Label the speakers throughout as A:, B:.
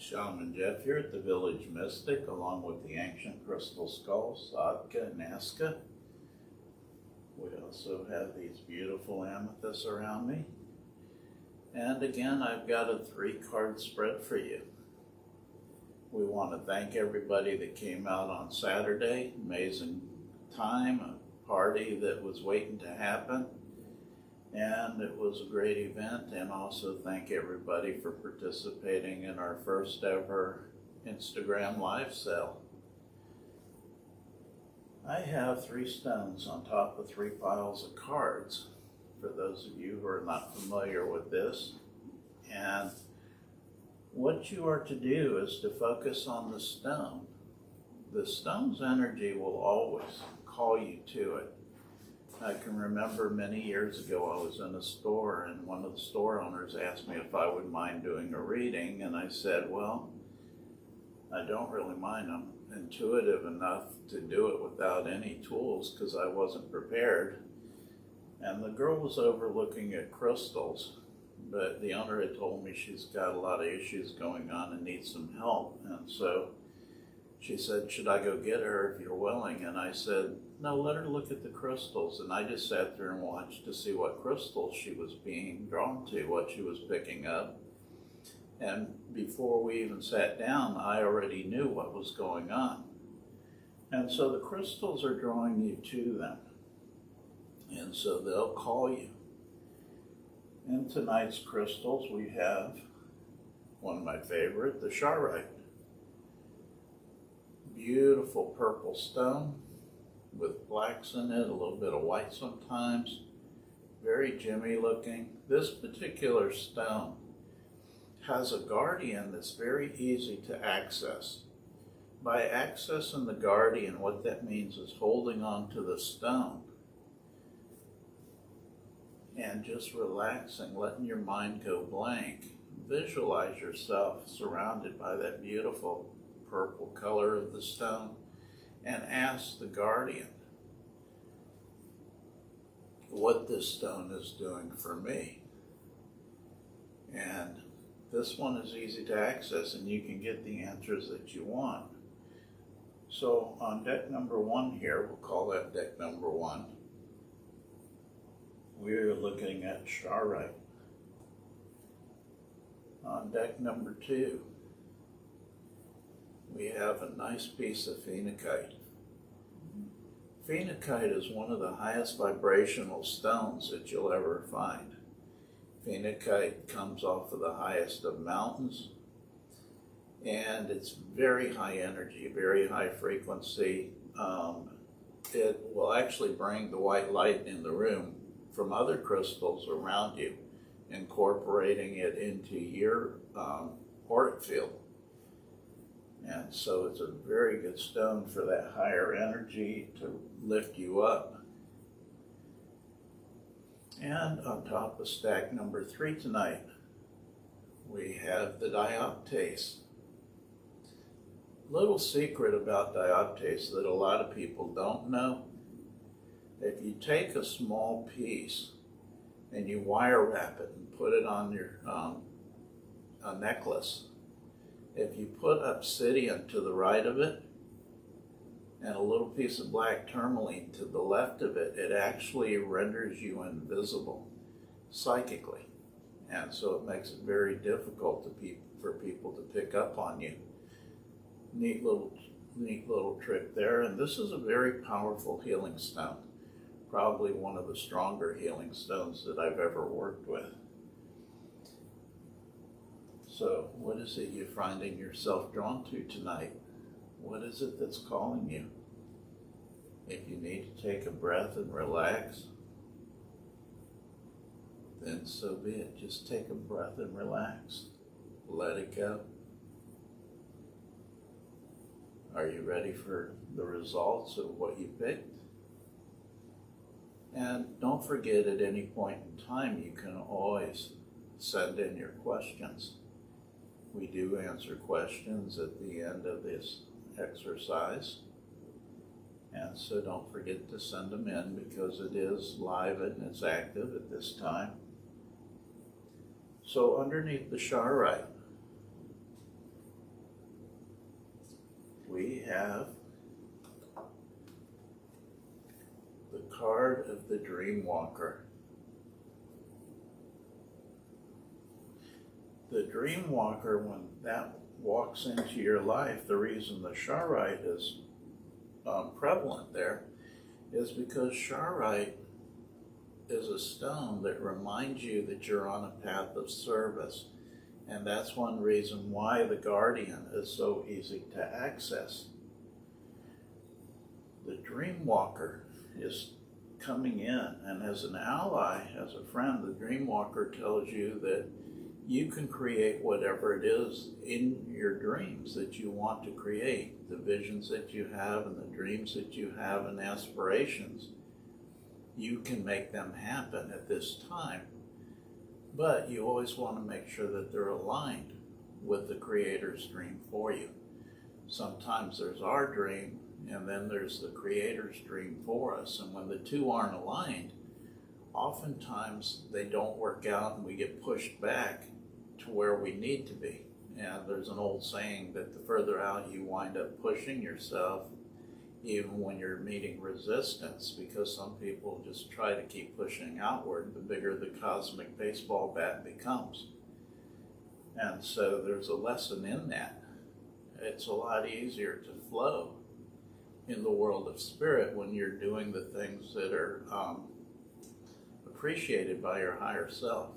A: Shaman Jeff here at the Village Mystic, along with the ancient crystal skulls, Sadka and Aska. We also have these beautiful amethysts around me. And again, I've got a 3-card spread for you. We want to thank everybody that came out on Saturday. Amazing time, a party that was waiting to happen. And it was a great event, and also thank everybody for participating in our first ever Instagram live sale. I have 3 stones on top of 3 piles of cards, for those of you who are not familiar with this. And what you are to do is to focus on the stone. The stone's energy will always call you to it. I can remember many years ago I was in a store and one of the store owners asked me if I would mind doing a reading, and I said, well, I don't really mind. I'm intuitive enough to do it without any tools because I wasn't prepared. And the girl was over looking at crystals, but the owner had told me she's got a lot of issues going on and needs some help. And so she said, should I go get her if you're willing? And I said, no, let her look at the crystals. And I just sat there and watched to see what crystals she was being drawn to, what she was picking up. And before we even sat down, I already knew what was going on. And so the crystals are drawing you to them. And so they'll call you. In tonight's crystals, we have one of my favorite, the Charoite. Beautiful purple stone with blacks in it, a little bit of white sometimes, very gemmy looking. This particular stone has a guardian that's very easy to access. By accessing the guardian, what that means is holding on to the stone and just relaxing, letting your mind go blank. Visualize yourself surrounded by that beautiful purple color of the stone, and ask the guardian what this stone is doing for me. And this one is easy to access, and you can get the answers that you want. So on deck number 1 here, we'll call that deck number 1, we're looking at Charoite. On deck number 2, we have a nice piece of Phenokite. Phenokite is one of the highest vibrational stones that you'll ever find. Phenokite comes off of the highest of mountains, and it's very high energy, very high frequency. It will actually bring the white light in the room from other crystals around you, incorporating it into your auric field. And so it's a very good stone for that higher energy to lift you up. And on top of stack number 3 tonight, we have the Dioptase. Little secret about Dioptase that a lot of people don't know. If you take a small piece and you wire wrap it and put it on your a necklace, if you put obsidian to the right of it and a little piece of black tourmaline to the left of it, it actually renders you invisible psychically. And so it makes it very difficult for people to pick up on you. Neat little trick there. And this is a very powerful healing stone. Probably one of the stronger healing stones that I've ever worked with. So what is it you're finding yourself drawn to tonight? What is it that's calling you? If you need to take a breath and relax, then so be it. Just take a breath and relax. Let it go. Are you ready for the results of what you picked? And don't forget, at any point in time, you can always send in your questions. We do answer questions at the end of this exercise. And so don't forget to send them in because it is live and it's active at this time. So underneath the Charoite, have the card of the Dreamwalker. The Dreamwalker, when that walks into your life, the reason the Sharite is prevalent there is because Sharite is a stone that reminds you that you're on a path of service. And that's one reason why the Guardian is so easy to access. The Dreamwalker is coming in, and as an ally, as a friend, the Dreamwalker tells you that you can create whatever it is in your dreams that you want to create, the visions that you have and the dreams that you have and aspirations. You can make them happen at this time, but you always want to make sure that they're aligned with the Creator's dream for you. Sometimes there's our dream, and then there's the Creator's dream for us, and when the two aren't aligned, oftentimes they don't work out and we get pushed back to where we need to be. And there's an old saying that the further out you wind up pushing yourself, even when you're meeting resistance, because some people just try to keep pushing outward, the bigger the cosmic baseball bat becomes. And so there's a lesson in that. It's a lot easier to flow in the world of spirit when you're doing the things that are appreciated by your higher self.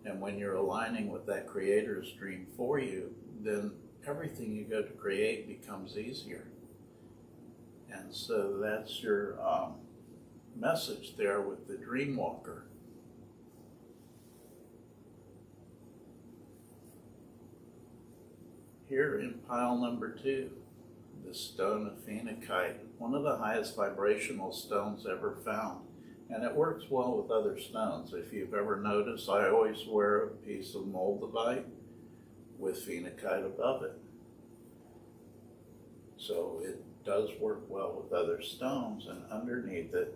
A: And when you're aligning with that Creator's dream for you, then everything you go to create becomes easier. And so that's your message there with the Dreamwalker. Here in pile number 2, the stone of Phenokite, one of the highest vibrational stones ever found. And it works well with other stones. If you've ever noticed, I always wear a piece of moldavite with Phenokite above it. So it does work well with other stones, and underneath it,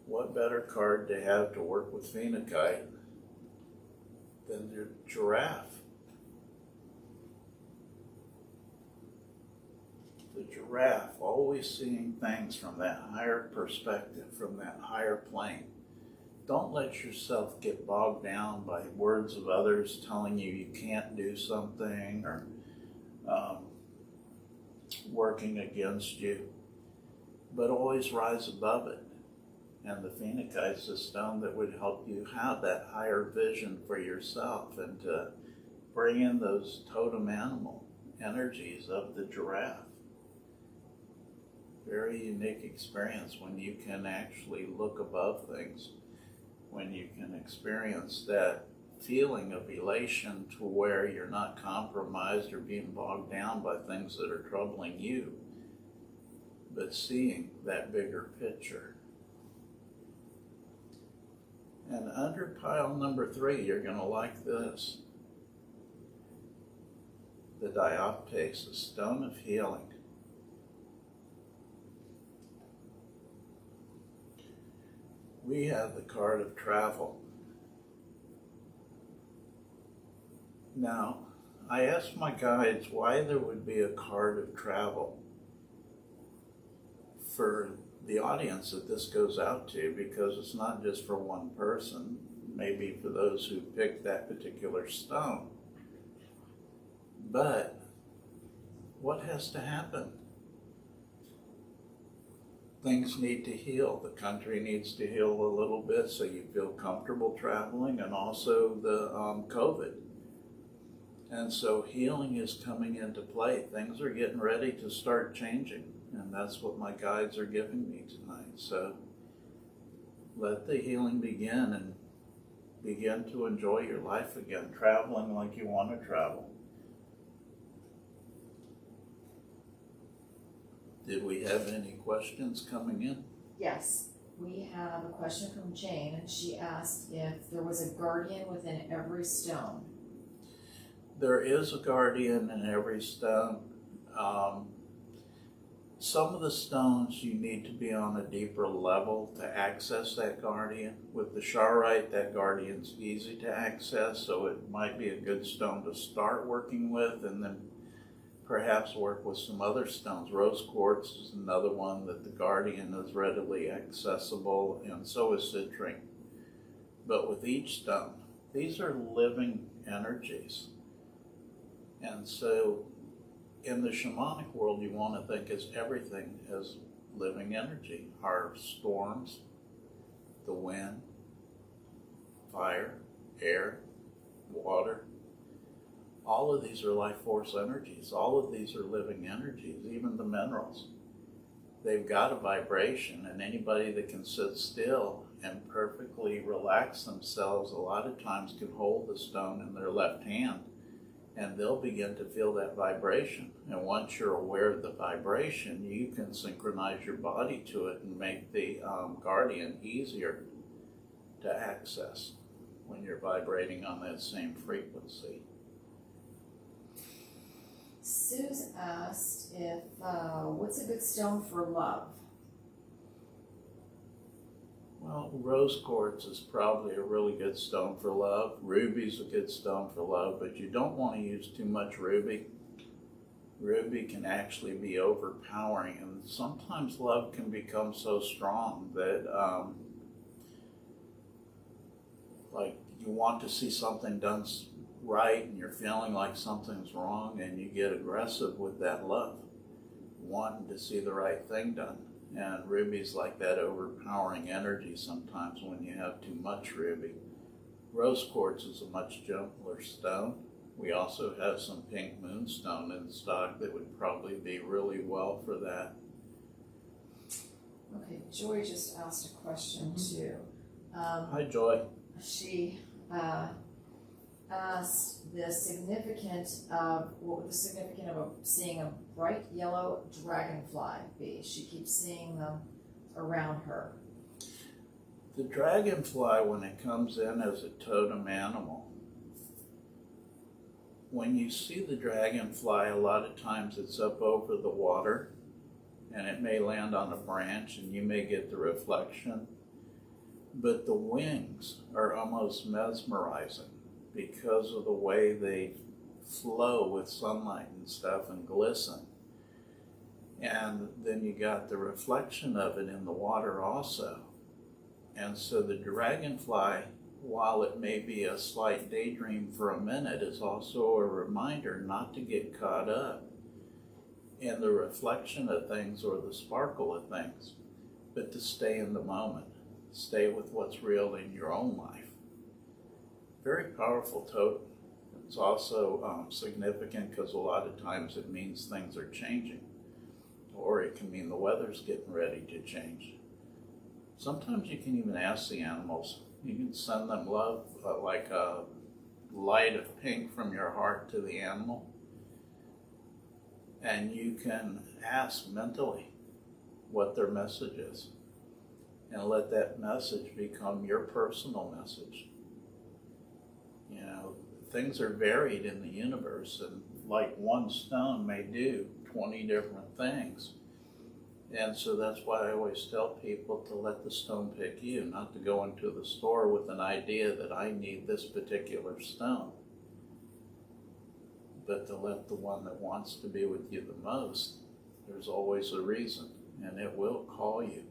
A: what better card to have to work with Phenokite than the Giraffe? The Giraffe, always seeing things from that higher perspective, from that higher plane. Don't let yourself get bogged down by words of others telling you you can't do something or working against you, but always rise above it. And the Phenokite is a stone that would help you have that higher vision for yourself and to bring in those totem animal energies of the giraffe. Very unique experience when you can actually look above things, when you can experience that feeling of elation to where you're not compromised or being bogged down by things that are troubling you, but seeing that bigger picture. And under pile number 3, you're going to like this. The Dioptase, the stone of healing. We have the card of travel. Now, I asked my guides why there would be a card of travel for the audience that this goes out to, because it's not just for one person, maybe for those who picked that particular stone. But what has to happen? Things need to heal. The country needs to heal a little bit so you feel comfortable traveling, and also the COVID. And so healing is coming into play. Things are getting ready to start changing, and that's what my guides are giving me tonight. So let the healing begin and begin to enjoy your life again, traveling like you want to travel. Did we have any questions coming in?
B: Yes, we have a question from Jane, and she asked if there was a guardian within every stone.
A: There is a guardian in every stone. Some of the stones you need to be on a deeper level to access that guardian. With the Sharite, that guardian's easy to access, so it might be a good stone to start working with, and then perhaps work with some other stones. Rose quartz is another one that the guardian is readily accessible, and so is citrine. But with each stone, these are living energies. And so in the shamanic world, you want to think as everything as living energy. Our storms, the wind, fire, air, water, all of these are life force energies. All of these are living energies, even the minerals. They've got a vibration, and anybody that can sit still and perfectly relax themselves a lot of times can hold the stone in their left hand, and they'll begin to feel that vibration. And once you're aware of the vibration, you can synchronize your body to it and make the guardian easier to access when you're vibrating on that same frequency.
B: Sue's asked if, what's a good stone for love?
A: Well, rose quartz is probably a really good stone for love. Ruby's a good stone for love, but you don't want to use too much ruby. Ruby can actually be overpowering, and sometimes love can become so strong that like you want to see something done right and you're feeling like something's wrong, and you get aggressive with that love, wanting to see the right thing done. And ruby's like that overpowering energy sometimes when you have too much ruby. Rose quartz is a much gentler stone. We also have some pink moonstone in stock that would probably be really well for that.
B: Okay, Joy just asked a question too.
A: Hi, Joy.
B: She asked the significance of, what would the significance of seeing a bright yellow dragonfly be? She keeps seeing them around her.
A: The dragonfly, when it comes in as a totem animal, when you see the dragonfly, a lot of times it's up over the water, and it may land on a branch and you may get the reflection, but the wings are almost mesmerizing because of the way they flow with sunlight and stuff and glisten. And then you got the reflection of it in the water also. And so the dragonfly, while it may be a slight daydream for a minute, is also a reminder not to get caught up in the reflection of things or the sparkle of things, but to stay in the moment, stay with what's real in your own life. Very powerful totem. It's also significant because a lot of times it means things are changing, or it can mean the weather's getting ready to change. Sometimes you can even ask the animals. You can send them love, like a light of pink from your heart to the animal, and you can ask mentally what their message is, and let that message become your personal message. You know, things are varied in the universe, and like one stone may do 20 different things. And so that's why I always tell people to let the stone pick you, not to go into the store with an idea that I need this particular stone, but to let the one that wants to be with you the most. There's always a reason, and it will call you.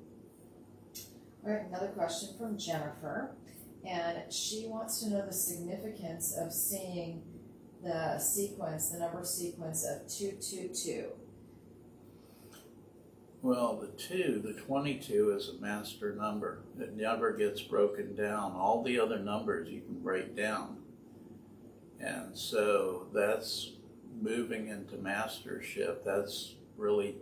B: All right, another question from Jennifer. And she wants to know the significance of seeing the sequence, the number sequence of 222.
A: Well, the 22 is a master number. It never gets broken down. All the other numbers you can break down. And so that's moving into mastership. That's really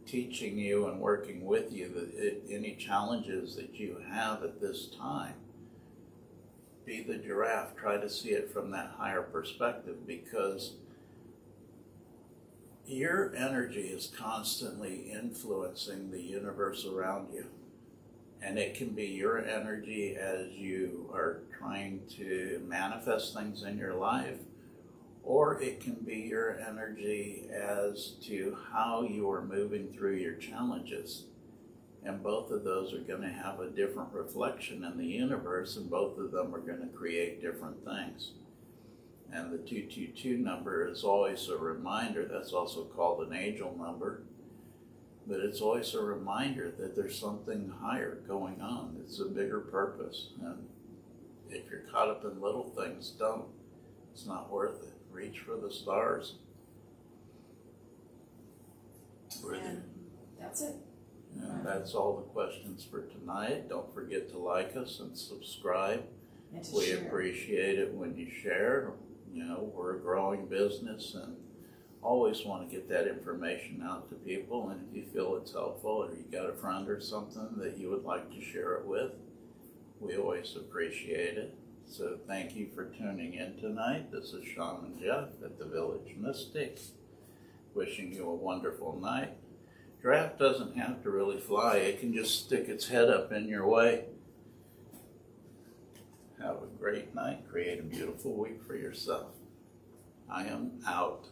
A: teaching you and working with you that any challenges that you have at this time, be the giraffe, try to see it from that higher perspective, because your energy is constantly influencing the universe around you. And it can be your energy as you are trying to manifest things in your life, or it can be your energy as to how you are moving through your challenges. And both of those are going to have a different reflection in the universe, and both of them are going to create different things. And the 222 number is always a reminder. That's also called an angel number. But it's always a reminder that there's something higher going on. It's a bigger purpose. And if you're caught up in little things, don't. It's not worth it. Reach for the stars.
B: And that's it.
A: And that's all the questions for tonight. Don't forget to like us and subscribe.
B: And to
A: We
B: share.
A: appreciate it when you share. You know, we're a growing business and always want to get that information out to people. And if you feel it's helpful or you got a friend or something that you would like to share it with, we always appreciate it. So thank you for tuning in tonight. This is Shaman Jeff at the Village Mystic, wishing you a wonderful night. Giraffe doesn't have to really fly. It can just stick its head up in your way. Have a great night. Create a beautiful week for yourself. I am out.